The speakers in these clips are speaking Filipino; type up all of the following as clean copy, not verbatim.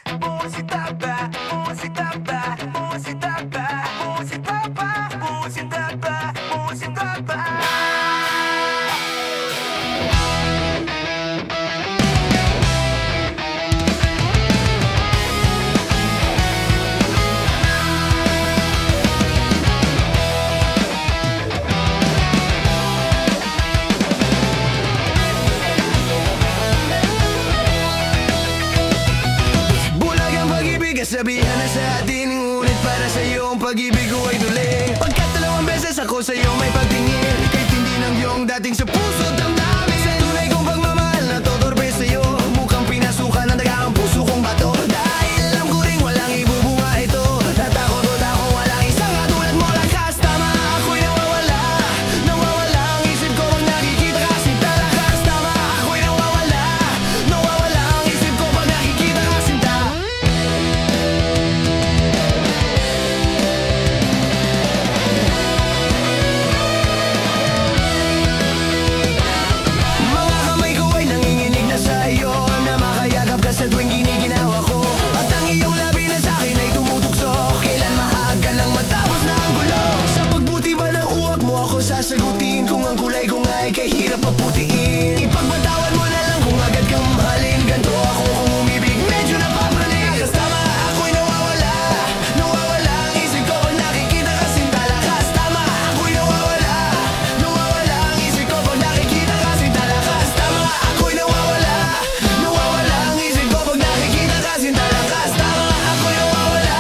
Musita ba? Musita ba? Musita ba? Musita ba? Musita ba? Musita ba? Sabihan na sa atin, ngunit para sa'yo ang pag-ibig ko ay duling. Pagkat 2 beses ako sa'yo may pagtingin, kahit hindi nang iyong dating sa puso damdamin. Sa tunay kong pagmamahal na totorpe sa'yo, mukhang pinasukan ng daga ang puso kong bato. Dahil alam ko rin walang ibubunga ito, natakot ako walang isang katulad mo. Lakas tama, ako'y nawawala, nawawala ang isip ko pag nakikita ka sinta. Lakas tama, ako'y nawawala, nawawala ang isip ko pag nakikita ka sinta. Sa tuwing giniginawa ko, at ang iyong labi na sa'kin ay tumutukso. Kailan maaga lang matapos na ang gulo. Sa pagbuti ba ng uwak mo ako sasagutin, kung ang kulay ko nga ay kahirap paputiin. Ipagpatawad mo na lang kung agad kang mahalin. Ganto ako kung umibig, medyo napapraning. Lakas tama, ako'y nawawala, nawawala ang isip ko pag nakikita ka sinta. Lakas tama, ako'y nawawala, nawawala ang isip ko pag nakikita ka sinta. Lakas tama, ako'y nawawala, nawawala ang isip ko pag nakikita ka sinta. Lakas tama, ako'y nawawala,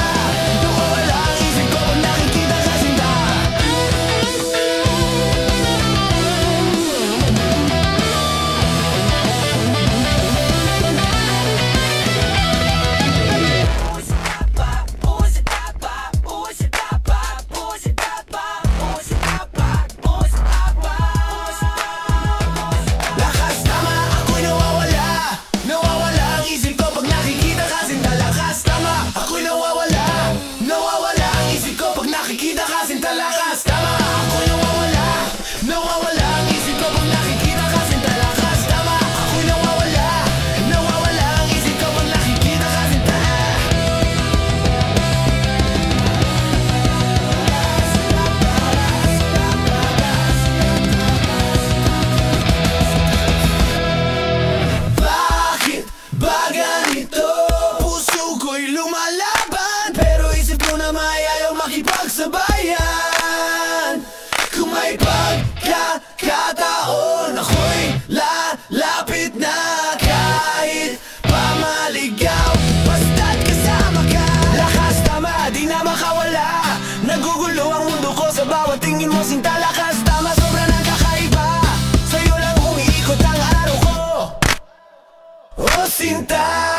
nawawala ang isip ko pag nakikita ka sinta. Lakas tama, ako'y nawawala, nawawala ang isip ko pag nakikita ka sinta. Lakas tama, ako'y nawawala, nawawala ang isip ko pag nakikita ka sinta. Lakas tama, ako'y nawawala, nawawala ang isip ko pag nakikita ka sinta. Lakas tama, ako'y nawawala, nawawala ang isip ko pag nakikita ka sinta. Bakit ba ganito? Puso ko'y lumalaban, pero isip ko na may ayaw makipagsabayan. Kung may pagkakataon, ako'y lalapit na kahit pamaligaw, basta't kasama ka. Lakas tama, di na makawala, nagugulo ang mundo ko sa bawat tingin mo sinta. Lakas tama, sobra nang kakaiba, sa'yo lang umiikot ang araw ko, oh sinta.